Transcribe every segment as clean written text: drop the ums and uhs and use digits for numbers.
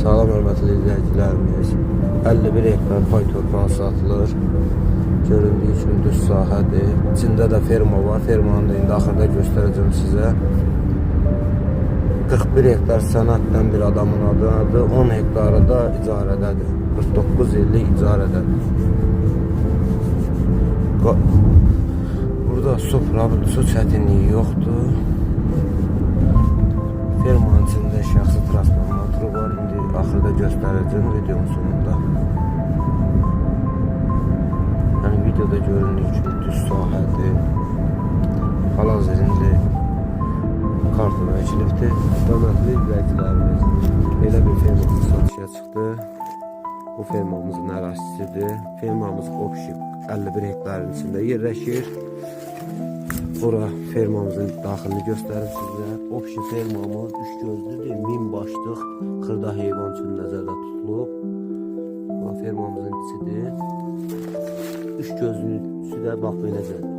Salam hörmətli izləyicilərimiz. 51 hektar pay torpağı satılır. Göründüyü kimi düz sahədir. İçində də ferma var. Fermanı da indi axırda göstərəcəm sizə. 41 hektar sənəddən bir adamın adıdır. 10 hektarı da icarədədir. 49 illik icarədədir. Burada su çətinliyi yoxdur. Fermanın içində şəxsi transformatoru var. İndi axırda göstərəcəm videonun sonunda. Yəni videoda göründüyü kimi düz sahədir. Hal-hazırda kartona əkilibdir. Hörmətli izləyicilərimiz, belə bir fermamız satışa çıxdı. Bu fermamızın ərazisidir. Fermamız Opşik 51 hektarın içində yerləşir. Bura fermamızın daxilini göstərim sizə. Opşi fermamız 3 gözlüdür, 1000 başlıq xırda heyvan üçün nəzərdə tutulub. Bu fermamızın içidir. 3 gözlünün içi də bax beləcədir.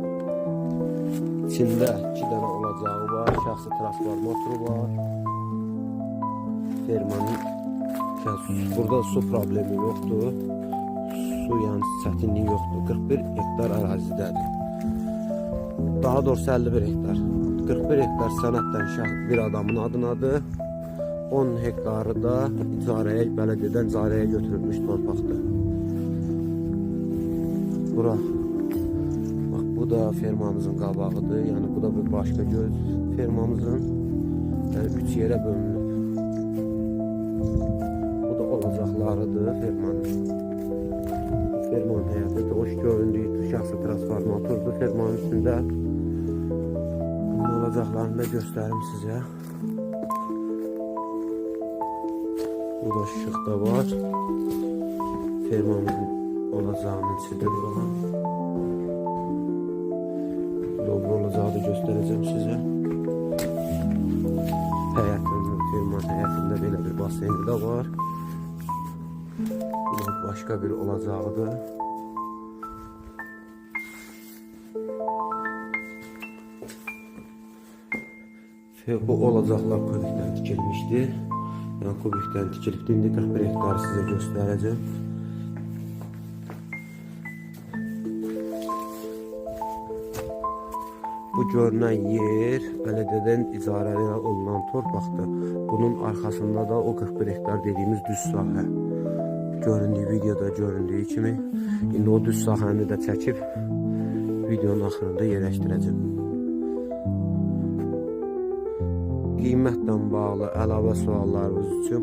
İçində 2 dənə olacağı var, şəxsi transformatoru var. Fermanın burada su problemi yoxdur. Su yəni çətinliyi yoxdur. 41 hektar ərazidədir. Daha doğrusu 51 hektar. 41 hektar sənəddən bir adamın adınadır. 10 hektarı da icarəyə, bələdiyyədən icarəyə götürülmüş torpaqdır. Bura, bax bu da fermamızın qabağıdır. Yəni bu da bir başqa göz fermamızın. Yəni 3 yerə bölünüb. Bu da olacaqlarıdır fermanın. Fermanın həyatı hoş göründüyü şəxsi transformatordur fermanın üstündə. Olacaqlarını da göstərim sizə. Burada işıq da var. Fermamızın olacağının içidir buradan. Dobra olacağı da göstərəcəm sizə. Fermanın həyatında belə bir baseyni də var. Bu başqa bir olacağıdır. Bu olacaqlar kubikdən tikilmişdir. Yəni kubikdən tikilibdir. İndi 41 hektarı sizə göstərəcəm. Bu görünən yer bələdiyyədən icarəyə olunan torpaqdır. Bunun arxasında da o 41 hektar dediyimiz düz sahə. Göründüyü videoda göründüyü kimi. İndi o düz sahəni də çəkib videonun axırında yerləşdirəcəm. Qiymətlə bağlı əlavə suallarınız üçün